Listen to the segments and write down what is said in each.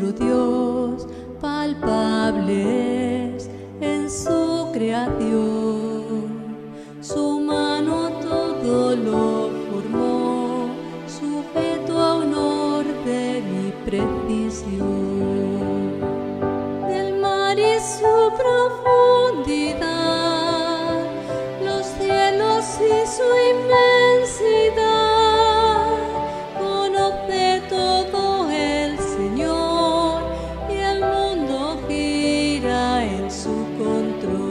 nuestro Dios, palpable es en su creación. Su mano todo lo formó, sujeto a un orden y precisión. Del mar y su profundidad, los cielos y su inmensidad, conoce todo el Señor, y el mundo gira en su control.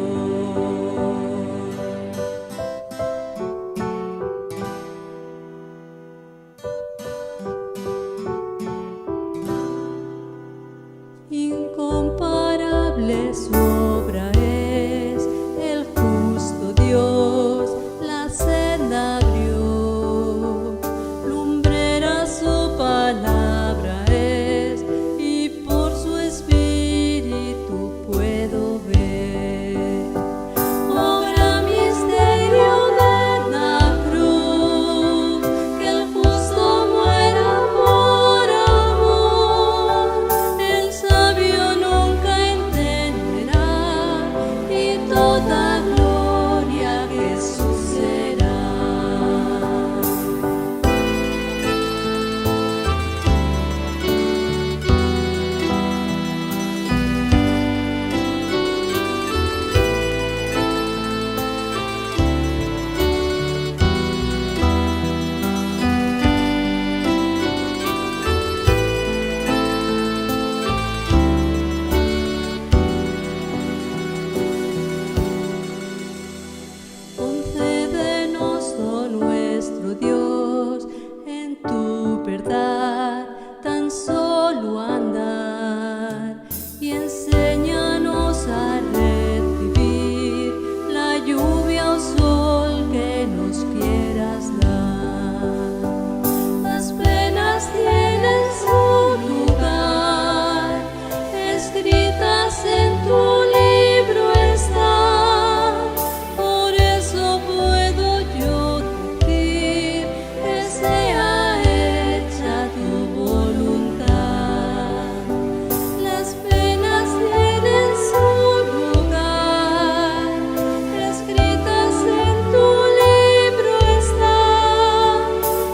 Incomparable su obra es, el justo Dios la senda abrió. Lumbrera su palabra es, y por su espíritu puedo ver. Oh, gran misterio de la cruz, que el justo muera por amor. El sabio nunca entenderá, y toda gloria a Jesús será. Concédenos, oh nuestro Dios, en tu verdad tan solo andar, y enséñanos a recibir la lluvia o sol que nos quieras dar. Las penas tienen su lugar, escritas en tu libro están. Por eso puedo yo decir que sea hecha tu voluntad. Las penas tienen su lugar, escritas en tu libro están.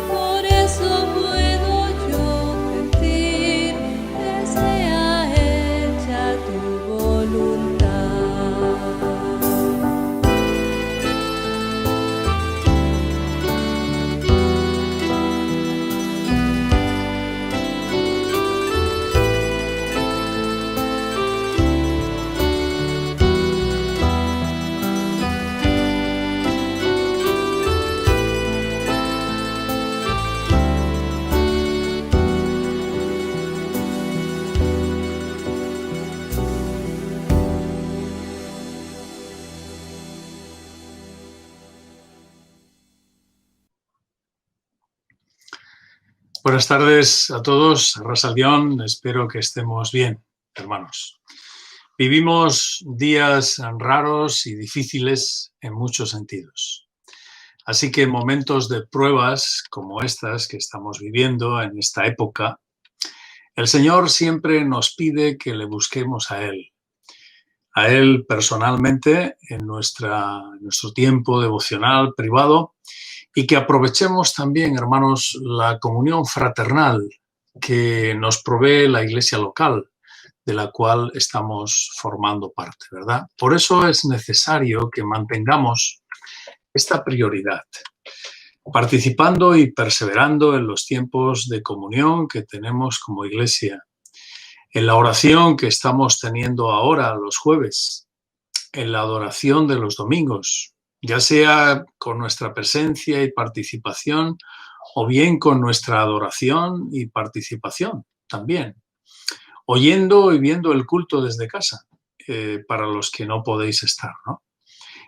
Por eso puedo yo decir que sea hecha tu voluntad. Buenas tardes a todos, Arrasadión, espero que estemos bien, hermanos. Vivimos días raros y difíciles en muchos sentidos. Así que en momentos de pruebas como estas que estamos viviendo en esta época, el Señor siempre nos pide que le busquemos a Él personalmente en nuestro tiempo devocional privado, y que aprovechemos también, hermanos, la comunión fraternal que nos provee la iglesia local, de la cual estamos formando parte, ¿verdad? Por eso es necesario que mantengamos esta prioridad, participando y perseverando en los tiempos de comunión que tenemos como iglesia, en la oración que estamos teniendo ahora los jueves, en la adoración de los domingos, ya sea con nuestra presencia y participación o bien con nuestra adoración y participación también, oyendo y viendo el culto desde casa, para los que no podéis estar, ¿no?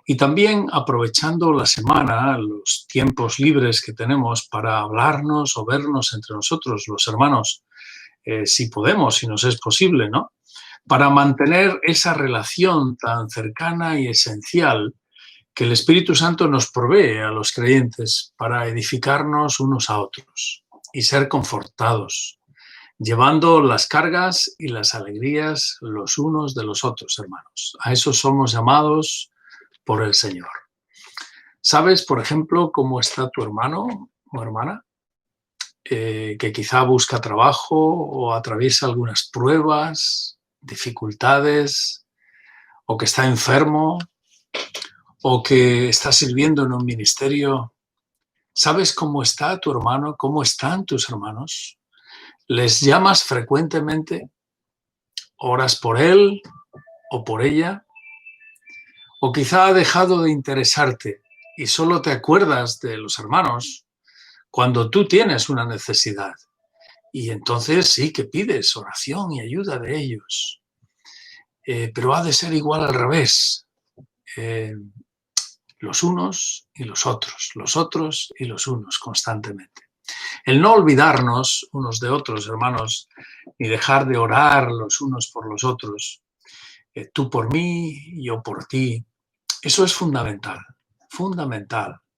Y también aprovechando la semana, los tiempos libres que tenemos para hablarnos o vernos entre nosotros, los hermanos, si podemos, si nos es posible, ¿no? Para mantener esa relación tan cercana y esencial que el Espíritu Santo nos provee a los creyentes para edificarnos unos a otros y ser confortados, llevando las cargas y las alegrías los unos de los otros, hermanos. A eso somos llamados por el Señor. ¿Sabes, por ejemplo, cómo está tu hermano o hermana? Que quizá busca trabajo o atraviesa algunas pruebas, dificultades, o que está enfermo, o que está sirviendo en un ministerio. ¿Sabes cómo está tu hermano? ¿Cómo están tus hermanos? ¿Les llamas frecuentemente? ¿Oras por él o por ella? ¿O quizá ha dejado de interesarte y solo te acuerdas de los hermanos cuando tú tienes una necesidad? Y entonces sí que pides oración y ayuda de ellos. Pero ha de ser igual al revés. Los unos y los otros y los unos constantemente. El no olvidarnos unos de otros, hermanos, ni dejar de orar los unos por los otros, tú por mí, yo por ti, eso es fundamental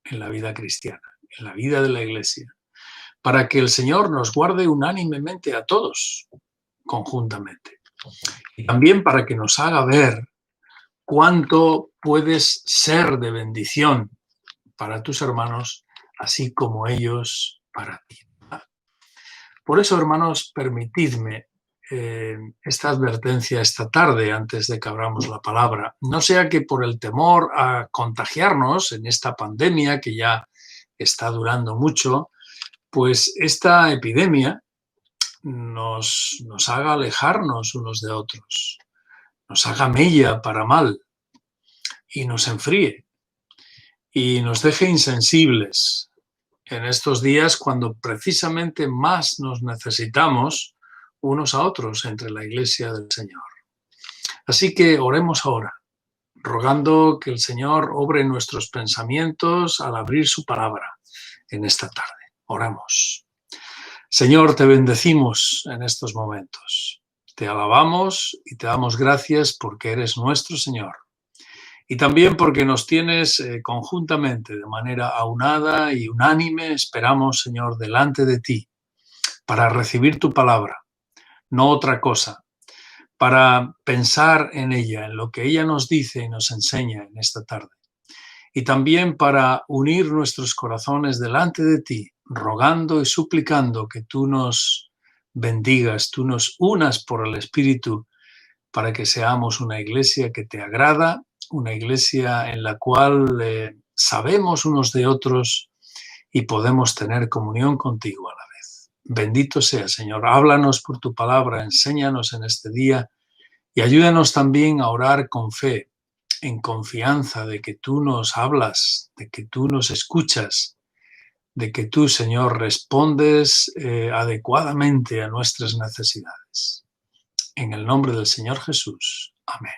en la vida cristiana, en la vida de la Iglesia, para que el Señor nos guarde unánimemente a todos, conjuntamente. Y también para que nos haga ver cuánto puedes ser de bendición para tus hermanos, así como ellos para ti. Por eso, hermanos, permitidme esta advertencia esta tarde antes de que abramos la palabra. No sea que por el temor a contagiarnos en esta pandemia que ya está durando mucho, pues esta epidemia nos haga alejarnos unos de otros, nos haga mella para mal y nos enfríe y nos deje insensibles en estos días cuando precisamente más nos necesitamos unos a otros entre la Iglesia del Señor. Así que oremos ahora, rogando que el Señor obre en nuestros pensamientos al abrir su palabra en esta tarde. Oramos. Señor, te bendecimos en estos momentos. Te alabamos y te damos gracias porque eres nuestro Señor. Y también porque nos tienes conjuntamente, de manera aunada y unánime, esperamos, Señor, delante de ti, para recibir tu palabra, no otra cosa, para pensar en ella, en lo que ella nos dice y nos enseña en esta tarde. Y también para unir nuestros corazones delante de ti, rogando y suplicando que tú nos bendigas, tú nos unas por el Espíritu, para que seamos una iglesia que te agrada, una iglesia en la cual sabemos unos de otros y podemos tener comunión contigo a la vez. Bendito sea, Señor. Háblanos por tu palabra, enséñanos en este día y ayúdanos también a orar con fe, en confianza de que tú nos hablas, de que tú nos escuchas, de que tú, Señor, respondes adecuadamente a nuestras necesidades. En el nombre del Señor Jesús. Amén.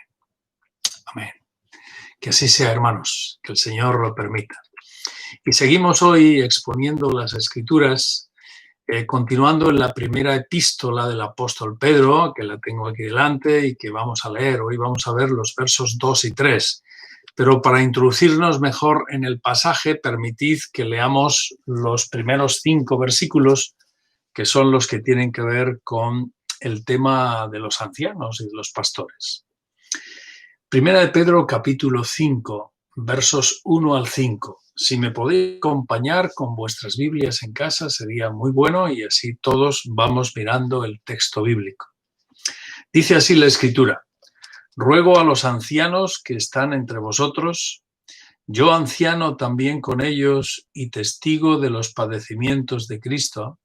Amén. Que así sea, hermanos, que el Señor lo permita. Y seguimos hoy exponiendo las Escrituras, continuando en la primera epístola del apóstol Pedro, que la tengo aquí delante y que vamos a leer. Hoy vamos a ver los versos 2 y 3. Pero para introducirnos mejor en el pasaje, permitid que leamos los primeros 5 versículos, que son los que tienen que ver con el tema de los ancianos y de los pastores. Primera de Pedro, capítulo 5, versos 1 al 5. Si me podéis acompañar con vuestras Biblias en casa sería muy bueno y así todos vamos mirando el texto bíblico. Dice así la Escritura: ruego a los ancianos que están entre vosotros, yo anciano también con ellos y testigo de los padecimientos de Cristo,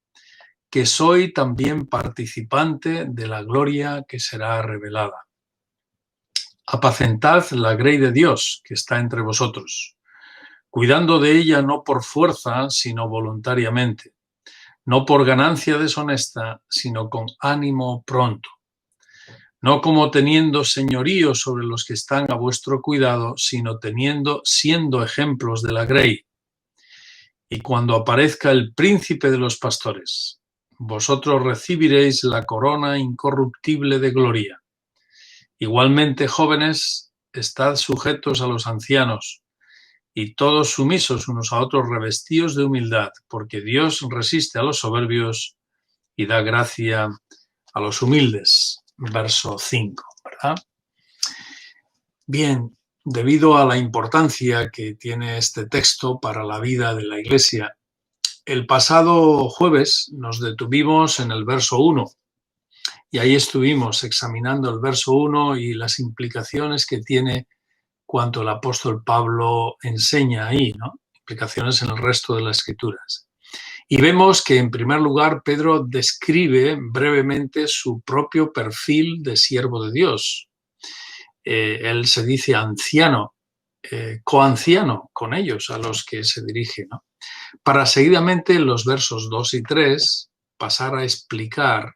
que soy también participante de la gloria que será revelada. Apacentad la grey de Dios que está entre vosotros, cuidando de ella no por fuerza, sino voluntariamente, no por ganancia deshonesta, sino con ánimo pronto, no como teniendo señorío sobre los que están a vuestro cuidado, sino siendo ejemplos de la grey. Y cuando aparezca el príncipe de los pastores, vosotros recibiréis la corona incorruptible de gloria. Igualmente, jóvenes, estad sujetos a los ancianos, y todos sumisos unos a otros, revestidos de humildad, porque Dios resiste a los soberbios y da gracia a los humildes. Verso 5, ¿verdad? Bien, debido a la importancia que tiene este texto para la vida de la Iglesia, el pasado jueves nos detuvimos en el verso 1 y ahí estuvimos examinando el verso 1 y las implicaciones que tiene cuanto el apóstol Pablo enseña ahí, ¿no? Implicaciones en el resto de las Escrituras. Y vemos que, en primer lugar, Pedro describe brevemente su propio perfil de siervo de Dios. Él se dice anciano, coanciano con ellos, a los que se dirige, ¿no? Para seguidamente, en los versos 2 y 3, pasar a explicar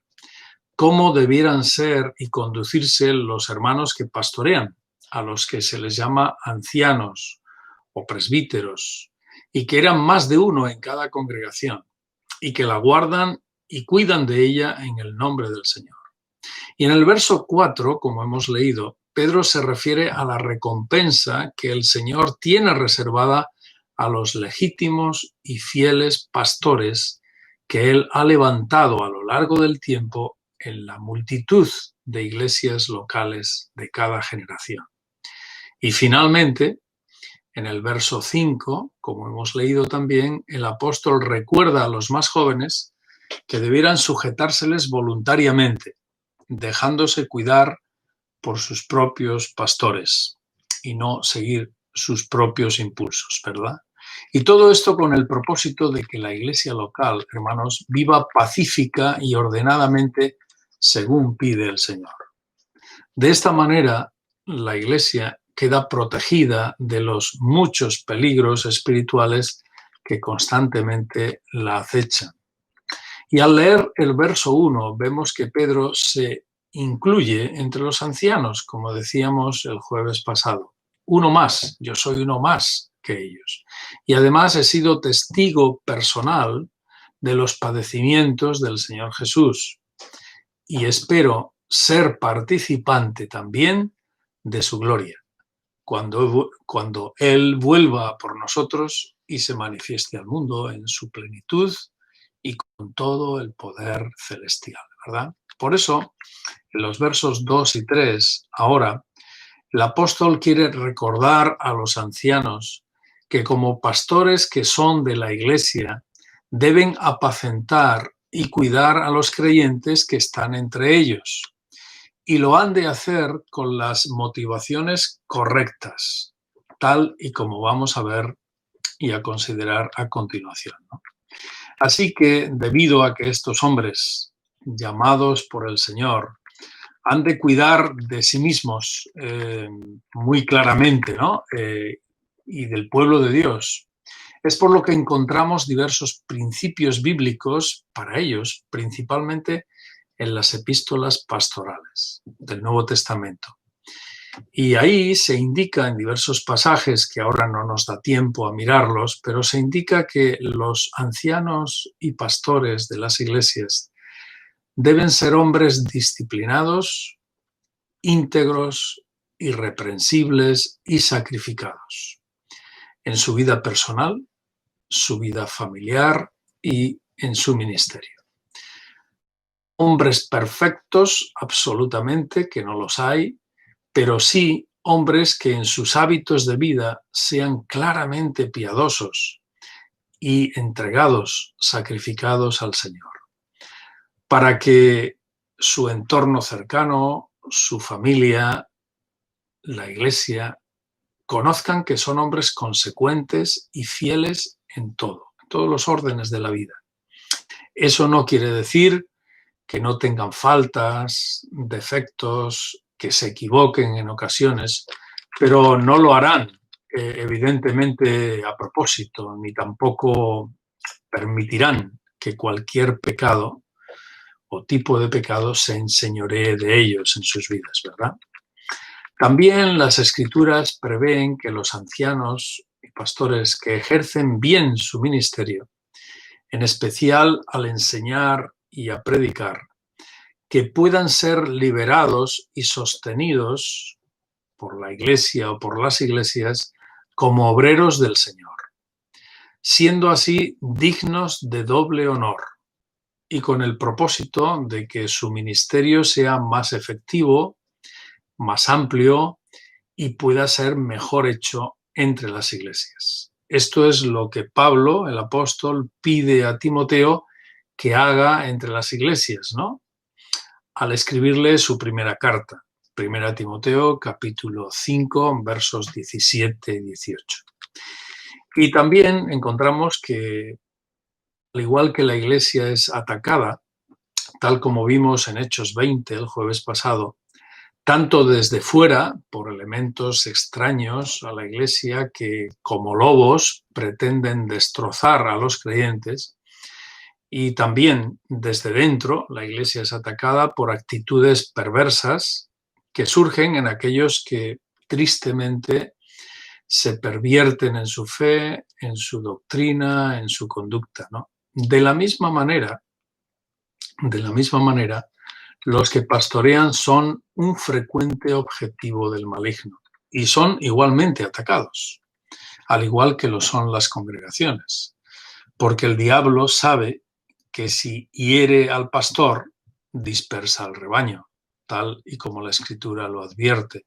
cómo debieran ser y conducirse los hermanos que pastorean, a los que se les llama ancianos o presbíteros, y que eran más de uno en cada congregación, y que la guardan y cuidan de ella en el nombre del Señor. Y en el verso 4, como hemos leído, Pedro se refiere a la recompensa que el Señor tiene reservada a los legítimos y fieles pastores que Él ha levantado a lo largo del tiempo en la multitud de iglesias locales de cada generación. Y finalmente, en el verso 5, como hemos leído también, el apóstol recuerda a los más jóvenes que debieran sujetárseles voluntariamente, dejándose cuidar por sus propios pastores y no seguir sus propios impulsos, ¿verdad? Y todo esto con el propósito de que la iglesia local, hermanos, viva pacífica y ordenadamente según pide el Señor. De esta manera, la iglesia queda protegida de los muchos peligros espirituales que constantemente la acechan. Y al leer el verso 1 vemos que Pedro se incluye entre los ancianos, como decíamos el jueves pasado. Uno más, yo soy uno más que ellos. Y además he sido testigo personal de los padecimientos del Señor Jesús y espero ser participante también de su gloria, cuando Él vuelva por nosotros y se manifieste al mundo en su plenitud y con todo el poder celestial, ¿verdad? Por eso, en los versos 2 y 3, ahora, el apóstol quiere recordar a los ancianos que como pastores que son de la iglesia, deben apacentar y cuidar a los creyentes que están entre ellos. Y lo han de hacer con las motivaciones correctas, tal y como vamos a ver y a considerar a continuación, ¿no? Así que, debido a que estos hombres, llamados por el Señor, han de cuidar de sí mismos muy claramente, ¿no? Y del pueblo de Dios, es por lo que encontramos diversos principios bíblicos para ellos, principalmente en las epístolas pastorales del Nuevo Testamento. Y ahí se indica en diversos pasajes, que ahora no nos da tiempo a mirarlos, pero se indica que los ancianos y pastores de las iglesias deben ser hombres disciplinados, íntegros, irreprensibles y sacrificados en su vida personal, su vida familiar y en su ministerio. Hombres perfectos, absolutamente, que no los hay, pero sí hombres que en sus hábitos de vida sean claramente piadosos y entregados, sacrificados al Señor, para que su entorno cercano, su familia, la iglesia, conozcan que son hombres consecuentes y fieles en todo, en todos los órdenes de la vida. Eso no quiere decir que no tengan faltas, defectos, que se equivoquen en ocasiones, pero no lo harán, evidentemente, a propósito, ni tampoco permitirán que cualquier pecado o tipo de pecado se enseñoree de ellos en sus vidas, ¿verdad? También las Escrituras prevén que los ancianos y pastores que ejercen bien su ministerio, en especial al enseñar y a predicar, que puedan ser liberados y sostenidos por la Iglesia o por las iglesias como obreros del Señor, siendo así dignos de doble honor, y con el propósito de que su ministerio sea más efectivo, más amplio y pueda ser mejor hecho entre las iglesias. Esto es lo que Pablo, el apóstol, pide a Timoteo que haga entre las iglesias, ¿no? Al escribirle su primera carta, 1 Timoteo, capítulo 5, versos 17 y 18. Y también encontramos que, al igual que la iglesia es atacada, tal como vimos en Hechos 20 el jueves pasado, tanto desde fuera, por elementos extraños a la iglesia que, como lobos, pretenden destrozar a los creyentes, y también desde dentro, la iglesia es atacada por actitudes perversas que surgen en aquellos que tristemente se pervierten en su fe, en su doctrina, en su conducta, ¿no? De la misma manera, los que pastorean son un frecuente objetivo del maligno y son igualmente atacados, al igual que lo son las congregaciones, porque el diablo sabe que si hiere al pastor, dispersa al rebaño, tal y como la Escritura lo advierte.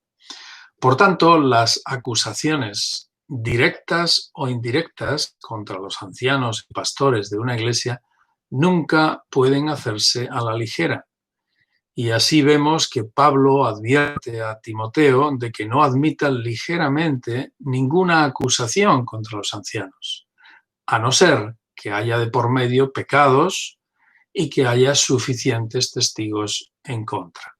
Por tanto, las acusaciones directas o indirectas contra los ancianos y pastores de una iglesia nunca pueden hacerse a la ligera. Y así vemos que Pablo advierte a Timoteo de que no admita ligeramente ninguna acusación contra los ancianos, a no ser que haya de por medio pecados y que haya suficientes testigos en contra.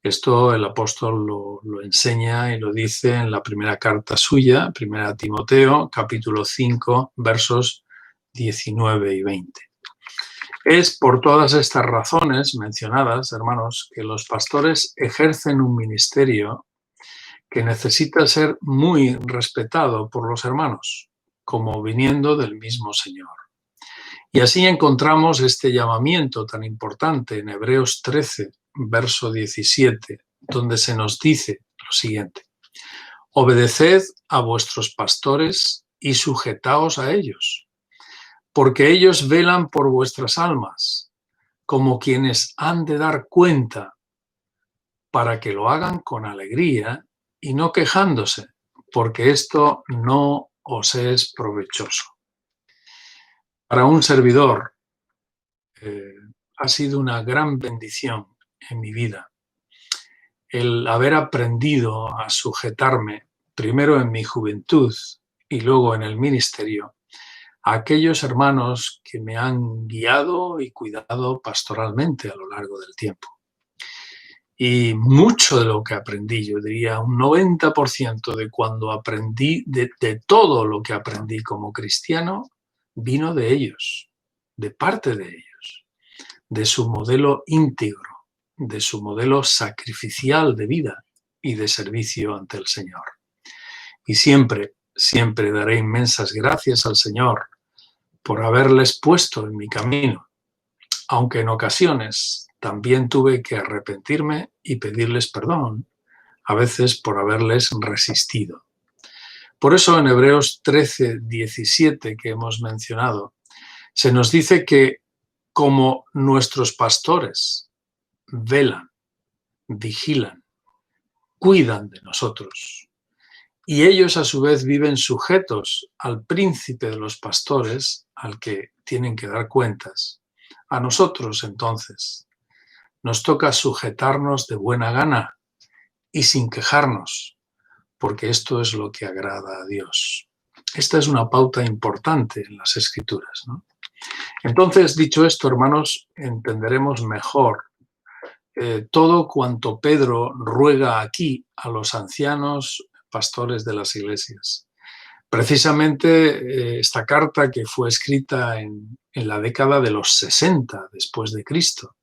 Esto el apóstol lo enseña y lo dice en la primera carta suya, 1 Timoteo, capítulo 5, versos 19 y 20. Es por todas estas razones mencionadas, hermanos, que los pastores ejercen un ministerio que necesita ser muy respetado por los hermanos, como viniendo del mismo Señor. Y así encontramos este llamamiento tan importante en Hebreos 13, verso 17, donde se nos dice lo siguiente: obedeced a vuestros pastores y sujetaos a ellos, porque ellos velan por vuestras almas, como quienes han de dar cuenta, para que lo hagan con alegría y no quejándose, porque esto no os es provechoso. Para un servidor ha sido una gran bendición en mi vida el haber aprendido a sujetarme, primero en mi juventud y luego en el ministerio, a aquellos hermanos que me han guiado y cuidado pastoralmente a lo largo del tiempo. Y mucho de lo que aprendí, yo diría un 90% de cuando aprendí, de todo lo que aprendí como cristiano, vino de ellos, de parte de ellos, de su modelo íntegro, de su modelo sacrificial de vida y de servicio ante el Señor. Y siempre, siempre daré inmensas gracias al Señor por haberles puesto en mi camino, aunque en ocasiones también tuve que arrepentirme y pedirles perdón, a veces por haberles resistido. Por eso en Hebreos 13, 17 que hemos mencionado, se nos dice que como nuestros pastores velan, vigilan, cuidan de nosotros, y ellos a su vez viven sujetos al príncipe de los pastores, al que tienen que dar cuentas, a nosotros entonces nos toca sujetarnos de buena gana y sin quejarnos, porque esto es lo que agrada a Dios. Esta es una pauta importante en las Escrituras, ¿no? Entonces, dicho esto, hermanos, entenderemos mejor todo cuanto Pedro ruega aquí a los ancianos pastores de las iglesias. Precisamente esta carta que fue escrita en la década de los 60 después de Cristo,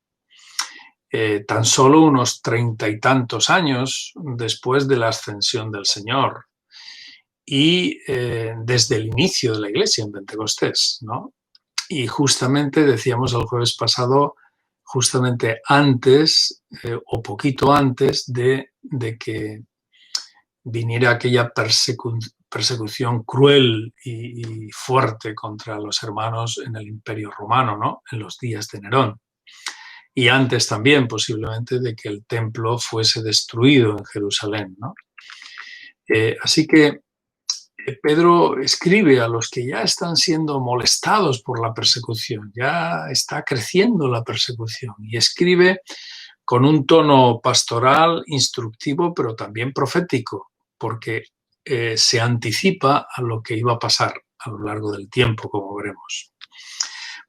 tan solo unos 30 y tantos años después de la ascensión del Señor y desde el inicio de la iglesia en Pentecostés, ¿no? Y justamente, decíamos el jueves pasado, justamente antes o poquito antes de que viniera aquella persecución cruel y fuerte contra los hermanos en el Imperio Romano, ¿no? En los días de Nerón. Y antes también, posiblemente, de que el templo fuese destruido en Jerusalén, ¿no? Así que Pedro escribe a los que ya están siendo molestados por la persecución, ya está creciendo la persecución, y escribe con un tono pastoral, instructivo, pero también profético, porque se anticipa a lo que iba a pasar a lo largo del tiempo, como veremos.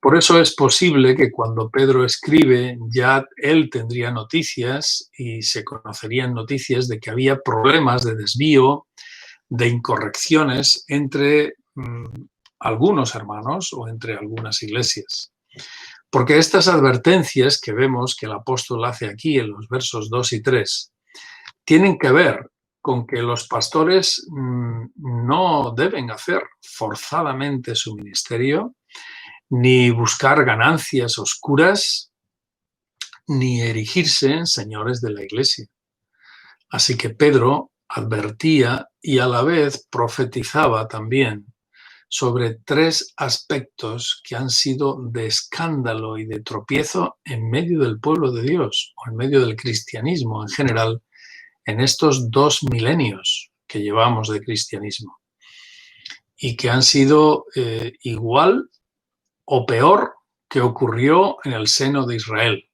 Por eso es posible que cuando Pedro escribe, ya él tendría noticias y se conocerían noticias de que había problemas de desvío, de incorrecciones entre algunos hermanos o entre algunas iglesias. Porque estas advertencias que vemos que el apóstol hace aquí en los versos 2 y 3 tienen que ver con que los pastores no deben hacer forzadamente su ministerio, ni buscar ganancias oscuras, ni erigirse en señores de la iglesia. Así que Pedro advertía y a la vez profetizaba también sobre 3 aspectos que han sido de escándalo y de tropiezo en medio del pueblo de Dios, o en medio del cristianismo en general, en estos 2 milenios que llevamos de cristianismo, y que han sido igual o peor que ocurrió en el seno de Israel,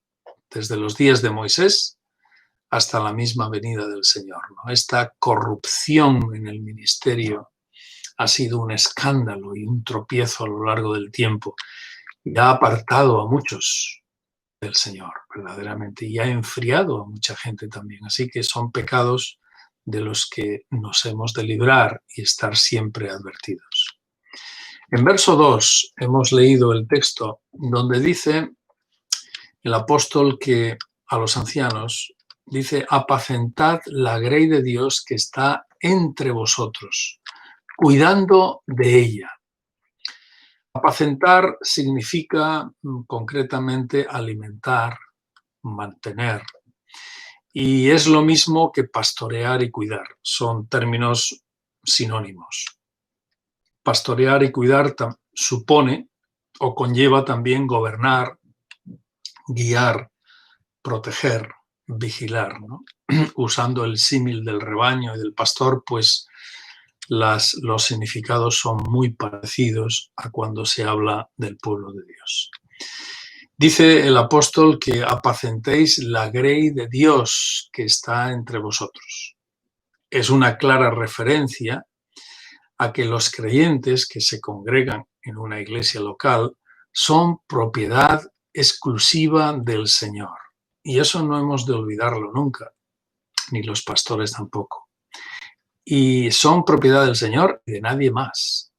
desde los días de Moisés hasta la misma venida del Señor, ¿no? Esta corrupción en el ministerio ha sido un escándalo y un tropiezo a lo largo del tiempo, y ha apartado a muchos del Señor, verdaderamente, y ha enfriado a mucha gente también. Así que son pecados de los que nos hemos de librar y estar siempre advertidos. En verso 2 hemos leído el texto donde dice el apóstol que a los ancianos dice: apacentad la grey de Dios que está entre vosotros, cuidando de ella. Apacentar significa concretamente alimentar, mantener, y es lo mismo que pastorear y cuidar, son términos sinónimos. Pastorear y cuidar supone o conlleva también gobernar, guiar, proteger, vigilar, ¿no? Usando el símil del rebaño y del pastor, pues los significados son muy parecidos a cuando se habla del pueblo de Dios. Dice el apóstol que apacentéis la grey de Dios que está entre vosotros. Es una clara referencia a que los creyentes que se congregan en una iglesia local son propiedad exclusiva del Señor. Y eso no hemos de olvidarlo nunca, ni los pastores tampoco. Y son propiedad del Señor y de nadie más.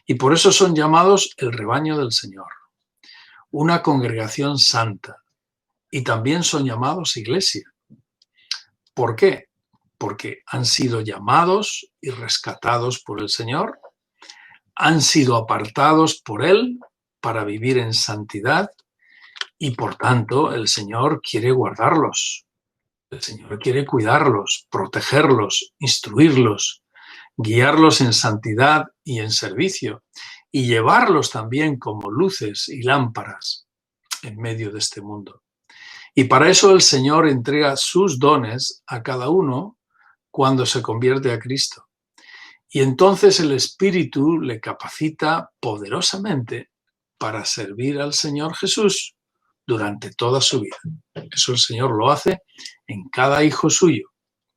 Y por eso son llamados el rebaño del Señor, una congregación santa. Y también son llamados iglesia. ¿Por qué? Porque han sido llamados y rescatados por el Señor, han sido apartados por Él para vivir en santidad y por tanto el Señor quiere guardarlos. El Señor quiere cuidarlos, protegerlos, instruirlos, guiarlos en santidad y en servicio, y llevarlos también como luces y lámparas en medio de este mundo. Y para eso el Señor entrega sus dones a cada uno cuando se convierte a Cristo. Y entonces el Espíritu le capacita poderosamente para servir al Señor Jesús durante toda su vida. Eso el Señor lo hace en cada hijo suyo.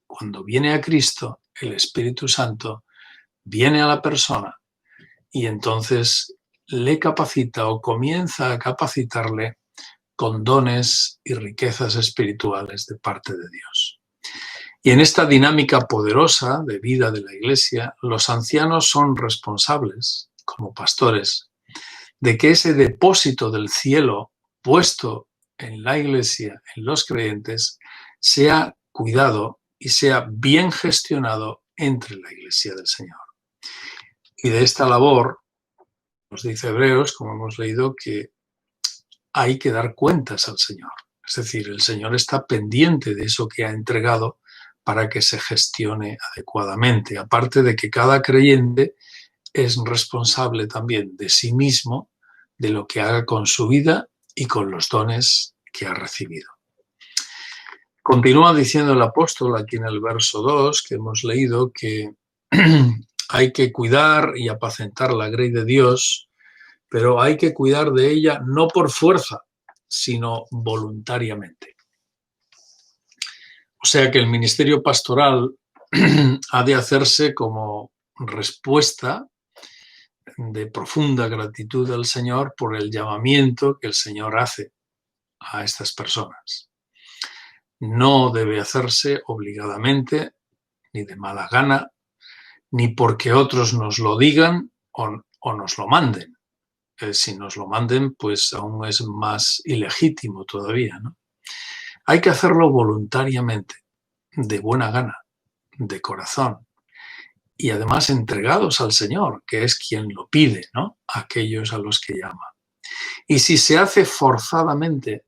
Cuando viene a Cristo, el Espíritu Santo viene a la persona y entonces le capacita o comienza a capacitarle con dones y riquezas espirituales de parte de Dios. Y en esta dinámica poderosa de vida de la Iglesia, los ancianos son responsables, como pastores, de que ese depósito del cielo puesto en la Iglesia, en los creyentes, sea cuidado y sea bien gestionado entre la Iglesia del Señor. Y de esta labor, nos dice Hebreos, como hemos leído, que hay que dar cuentas al Señor. Es decir, el Señor está pendiente de eso que ha entregado para que se gestione adecuadamente. Aparte de que cada creyente es responsable también de sí mismo, de lo que haga con su vida y con los dones que ha recibido. Continúa diciendo el apóstol aquí en el verso 2 que hemos leído que hay que cuidar y apacentar la grey de Dios, pero hay que cuidar de ella no por fuerza, sino voluntariamente. O sea que el ministerio pastoral ha de hacerse como respuesta de profunda gratitud al Señor por el llamamiento que el Señor hace a estas personas. No debe hacerse obligadamente, ni de mala gana, ni porque otros nos lo digan o nos lo manden. Si nos lo manden, pues aún es más ilegítimo todavía, ¿no? Hay que hacerlo voluntariamente, de buena gana, de corazón, y además entregados al Señor, que es quien lo pide, ¿no? A aquellos a los que llama. Y si se hace forzadamente,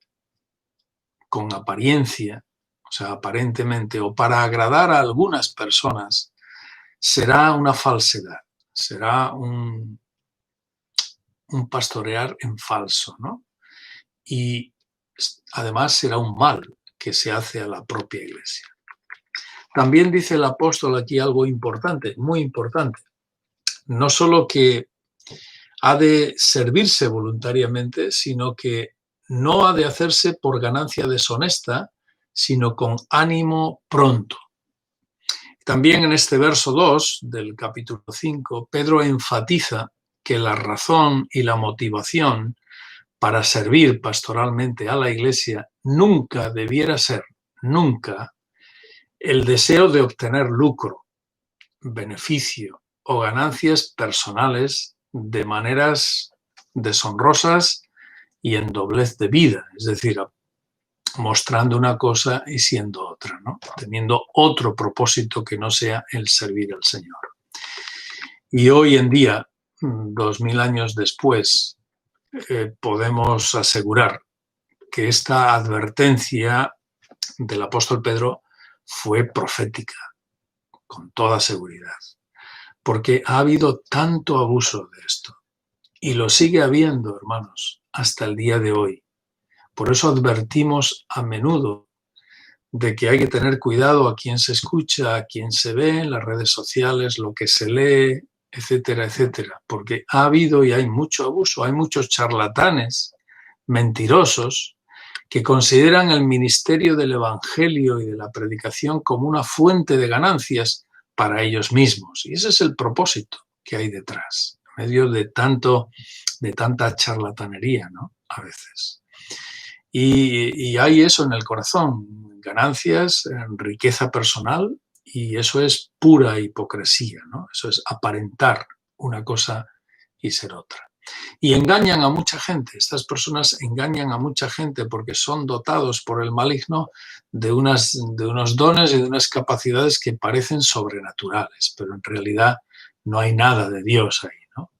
con apariencia, o sea, aparentemente, o para agradar a algunas personas, será una falsedad, será un pastorear en falso, ¿no? Y además será un mal que se hace a la propia iglesia. También dice el apóstol aquí algo importante, muy importante. No solo que ha de servirse voluntariamente, sino que no ha de hacerse por ganancia deshonesta, sino con ánimo pronto. También en este verso 2 del capítulo 5, Pedro enfatiza que la razón y la motivación para servir pastoralmente a la iglesia nunca debiera ser, nunca, el deseo de obtener lucro, beneficio o ganancias personales de maneras deshonrosas y en doblez de vida, es decir, mostrando una cosa y siendo otra, ¿no? Teniendo otro propósito que no sea el servir al Señor. Y hoy en día, 2000 años después, podemos asegurar que esta advertencia del apóstol Pedro fue profética, con toda seguridad, porque ha habido tanto abuso de esto y lo sigue habiendo, hermanos, hasta el día de hoy. Por eso advertimos a menudo de que hay que tener cuidado a quién se escucha, a quién se ve en las redes sociales, lo que se lee, etcétera, etcétera, porque ha habido y hay mucho abuso, hay muchos charlatanes mentirosos que consideran el ministerio del Evangelio y de la predicación como una fuente de ganancias para ellos mismos. Y ese es el propósito que hay detrás, en medio de tanta charlatanería, ¿no? A veces. Y hay eso en el corazón, ganancias, riqueza personal, y eso es pura hipocresía, ¿no? Eso es aparentar una cosa y ser otra. Y engañan a mucha gente, estas personas engañan a mucha gente porque son dotados por el maligno de unos dones y de unas capacidades que parecen sobrenaturales, pero en realidad no hay nada de Dios ahí, ¿no?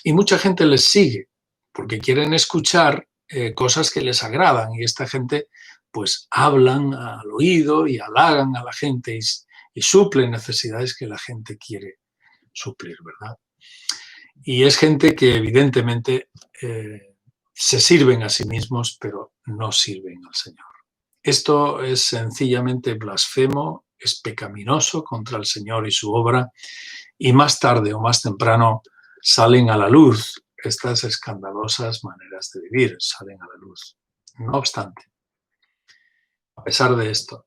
Y mucha gente les sigue porque quieren escuchar cosas que les agradan, y esta gente pues hablan al oído y halagan a la gente y suplen necesidades que la gente quiere suplir, ¿verdad? Y es gente que evidentemente se sirven a sí mismos, pero no sirven al Señor. Esto es sencillamente blasfemo, es pecaminoso contra el Señor y su obra, y más tarde o más temprano salen a la luz estas escandalosas maneras de vivir, salen a la luz. No obstante, a pesar de esto,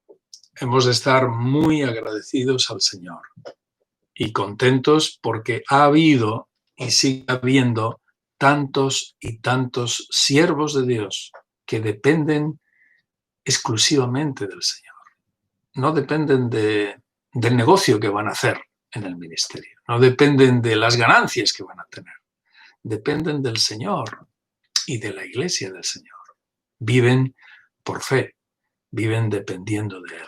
hemos de estar muy agradecidos al Señor y contentos porque ha habido y sigue habiendo tantos y tantos siervos de Dios que dependen exclusivamente del Señor. No dependen del negocio que van a hacer en el ministerio, no dependen de las ganancias que van a tener, dependen del Señor y de la iglesia del Señor. Viven por fe, viven dependiendo de Él.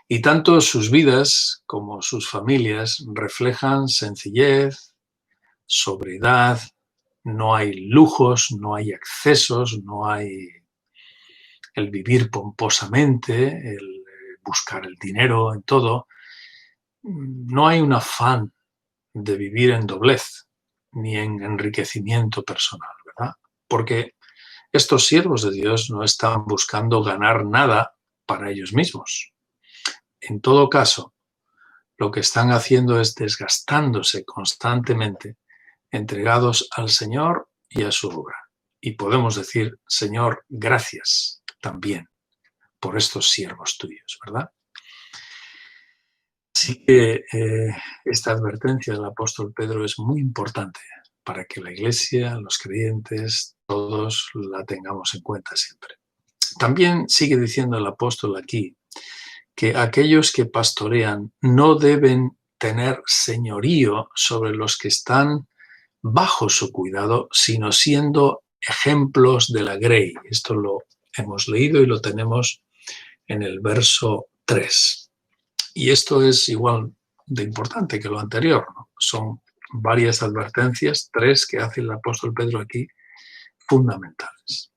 Y tanto sus vidas como sus familias reflejan sencillez, sobriedad, no hay lujos, no hay excesos, no hay el vivir pomposamente, el buscar el dinero, en todo. No hay un afán de vivir en doblez ni en enriquecimiento personal, ¿verdad? Porque estos siervos de Dios no están buscando ganar nada para ellos mismos. En todo caso, lo que están haciendo es desgastándose constantemente, entregados al Señor y a su obra. Y podemos decir, Señor, gracias también por estos siervos tuyos, ¿verdad? Así que esta advertencia del apóstol Pedro es muy importante para que la Iglesia, los creyentes, todos la tengamos en cuenta siempre. También sigue diciendo el apóstol aquí que aquellos que pastorean no deben tener señorío sobre los que están bajo su cuidado, sino siendo ejemplos de la grey. Esto lo hemos leído y lo tenemos en el verso 3. Y esto es igual de importante que lo anterior, ¿no? Son varias advertencias, 3 que hace el apóstol Pedro aquí, fundamentales.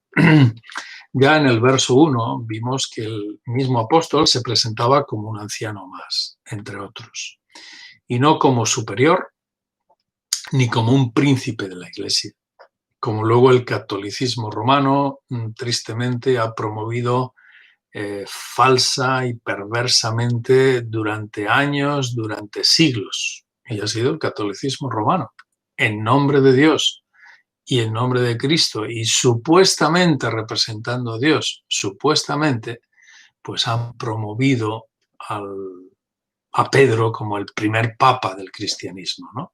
Ya en el verso 1 vimos que el mismo apóstol se presentaba como un anciano más, entre otros, y no como superior ni como un príncipe de la Iglesia, como luego el catolicismo romano tristemente ha promovido falsa y perversamente durante años, durante siglos. Y ha sido el catolicismo romano, en nombre de Dios y en nombre de Cristo, y supuestamente representando a Dios, supuestamente, pues han promovido a Pedro como el primer papa del cristianismo, ¿no?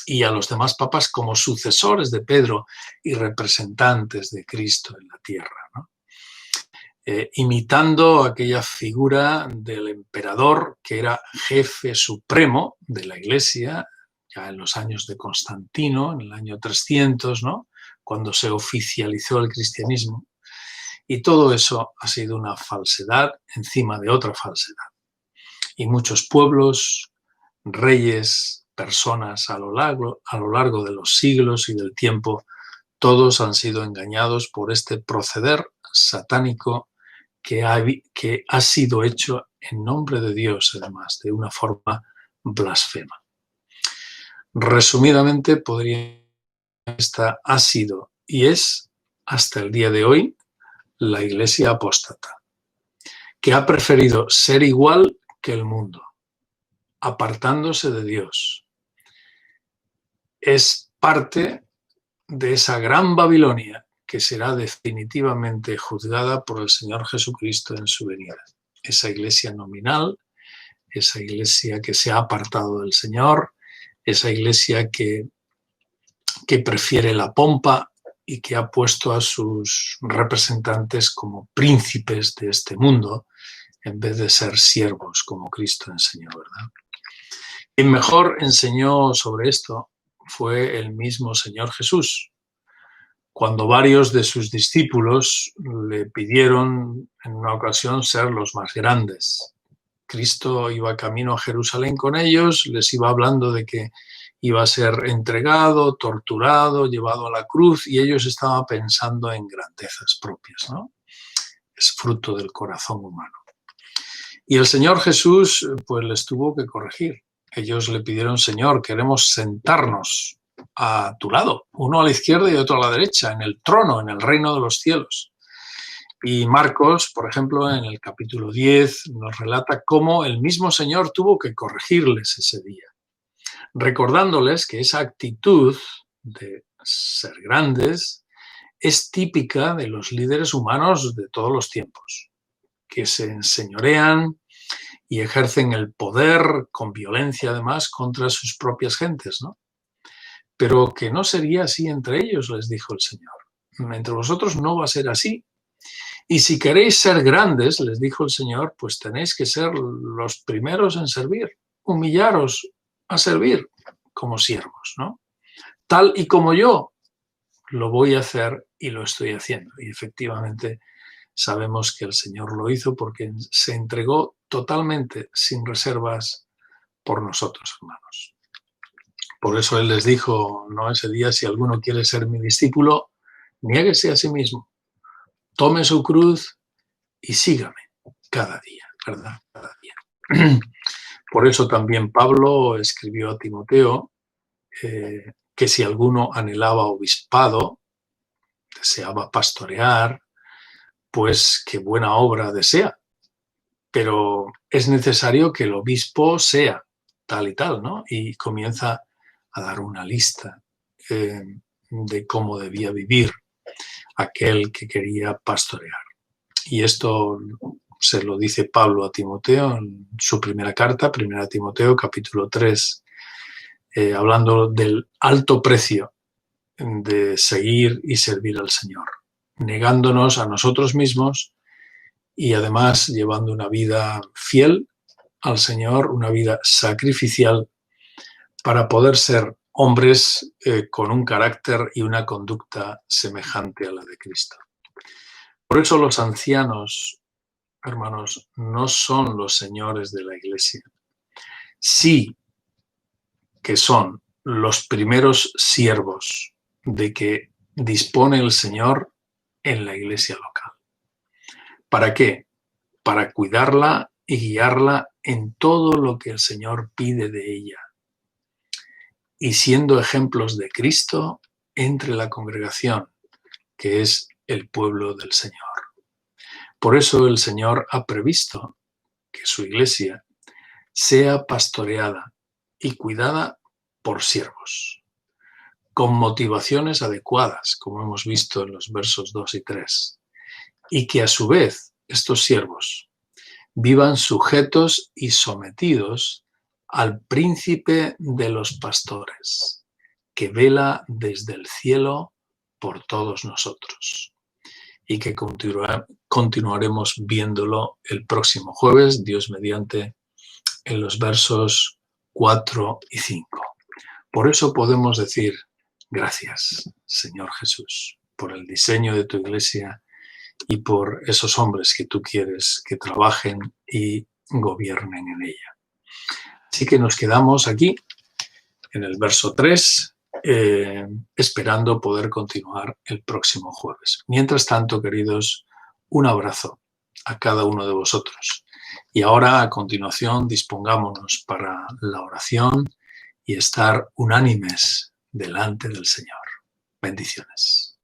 Y a los demás papas como sucesores de Pedro y representantes de Cristo en la tierra, ¿no? Imitando aquella figura del emperador que era jefe supremo de la Iglesia, ya en los años de Constantino, en el año 300, ¿no? Cuando se oficializó el cristianismo. Y todo eso ha sido una falsedad encima de otra falsedad. Y muchos pueblos, reyes, personas a lo largo de los siglos y del tiempo, todos han sido engañados por este proceder satánico que ha sido hecho en nombre de Dios, además, de una forma blasfema. Resumidamente, esta ha sido y es, hasta el día de hoy, la Iglesia apóstata, que ha preferido ser igual que el mundo, apartándose de Dios. Es parte de esa gran Babilonia que será definitivamente juzgada por el Señor Jesucristo en su venida. Esa iglesia nominal, esa iglesia que se ha apartado del Señor, esa iglesia que prefiere la pompa y que ha puesto a sus representantes como príncipes de este mundo en vez de ser siervos como Cristo enseñó, ¿verdad? Quien mejor enseñó sobre esto fue el mismo Señor Jesús, cuando varios de sus discípulos le pidieron en una ocasión ser los más grandes. Cristo iba camino a Jerusalén con ellos, les iba hablando de que iba a ser entregado, torturado, llevado a la cruz, y ellos estaban pensando en grandezas propias, ¿no? Es fruto del corazón humano. Y el Señor Jesús pues les tuvo que corregir. Ellos le pidieron, Señor, queremos sentarnos a tu lado, uno a la izquierda y otro a la derecha, en el trono, en el reino de los cielos. Y Marcos, por ejemplo, en el capítulo 10, nos relata cómo el mismo Señor tuvo que corregirles ese día, recordándoles que esa actitud de ser grandes es típica de los líderes humanos de todos los tiempos, que se enseñorean y ejercen el poder con violencia, además, contra sus propias gentes, ¿no? Pero que no sería así entre ellos, les dijo el Señor. Entre vosotros no va a ser así. Y si queréis ser grandes, les dijo el Señor, pues tenéis que ser los primeros en servir, humillaros a servir como siervos, ¿no? Tal y como yo lo voy a hacer y lo estoy haciendo. Y efectivamente sabemos que el Señor lo hizo porque se entregó totalmente, sin reservas, por nosotros, hermanos. Por eso Él les dijo, no ese día, si alguno quiere ser mi discípulo, niéguese a sí mismo, tome su cruz y sígame cada día. ¿verdad? Por eso también Pablo escribió a Timoteo que si alguno anhelaba obispado, deseaba pastorear, pues qué buena obra desea. Pero es necesario que el obispo sea tal y tal, ¿no? Y comienza a dar una lista de cómo debía vivir aquel que quería pastorear. Y esto se lo dice Pablo a Timoteo en su primera carta, 1 Timoteo, capítulo 3, hablando del alto precio de seguir y servir al Señor, negándonos a nosotros mismos y además llevando una vida fiel al Señor, una vida sacrificial para poder ser hombres con un carácter y una conducta semejante a la de Cristo. Por eso los ancianos, hermanos, no son los señores de la Iglesia. Sí que son los primeros siervos de que dispone el Señor en la Iglesia local. ¿Para qué? Para cuidarla y guiarla en todo lo que el Señor pide de ella. Y siendo ejemplos de Cristo entre la congregación, que es el pueblo del Señor. Por eso el Señor ha previsto que su iglesia sea pastoreada y cuidada por siervos, con motivaciones adecuadas, como hemos visto en los versos 2 y 3, y que a su vez estos siervos vivan sujetos y sometidos al príncipe de los pastores, que vela desde el cielo por todos nosotros, y que continuaremos viéndolo el próximo jueves, Dios mediante, en los versos 4 y 5. Por eso podemos decir, gracias, Señor Jesús, por el diseño de tu iglesia y por esos hombres que tú quieres que trabajen y gobiernen en ella. Así que nos quedamos aquí, en el verso 3, esperando poder continuar el próximo jueves. Mientras tanto, queridos, un abrazo a cada uno de vosotros. Y ahora, a continuación, dispongámonos para la oración y estar unánimes delante del Señor. Bendiciones.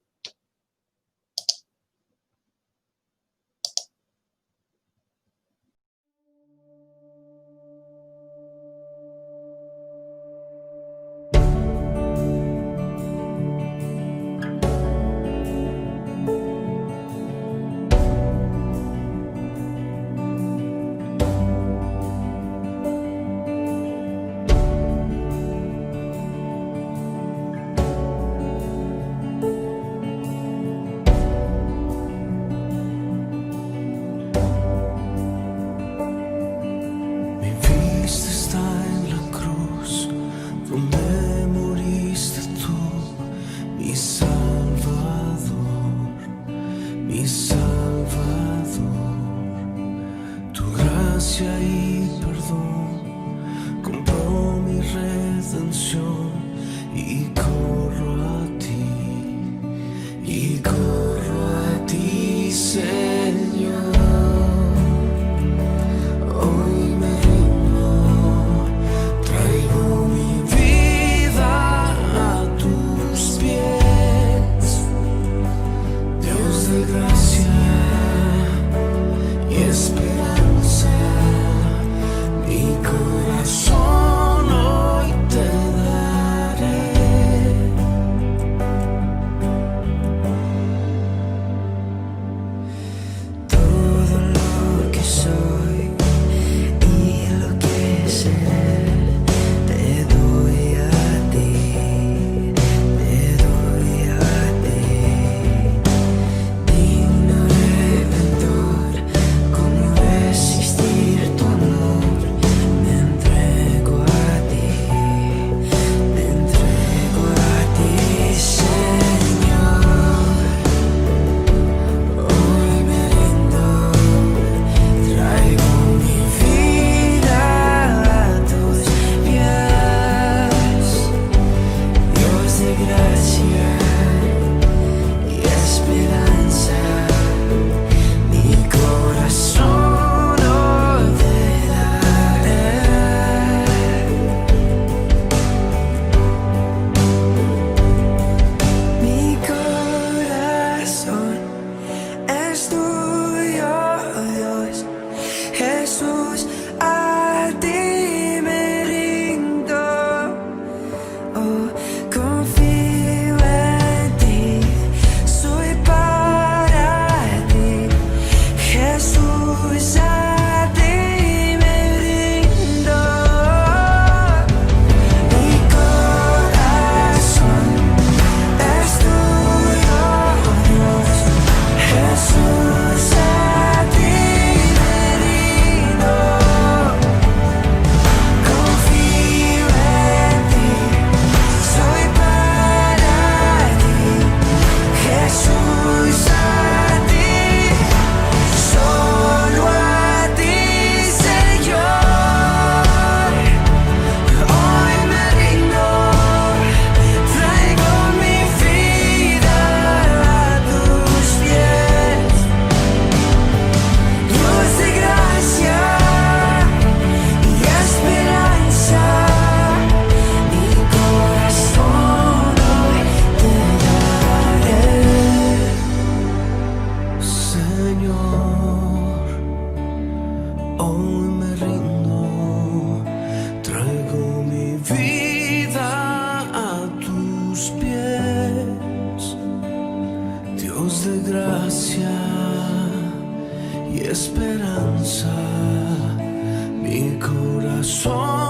gracia y esperanza. Mi corazón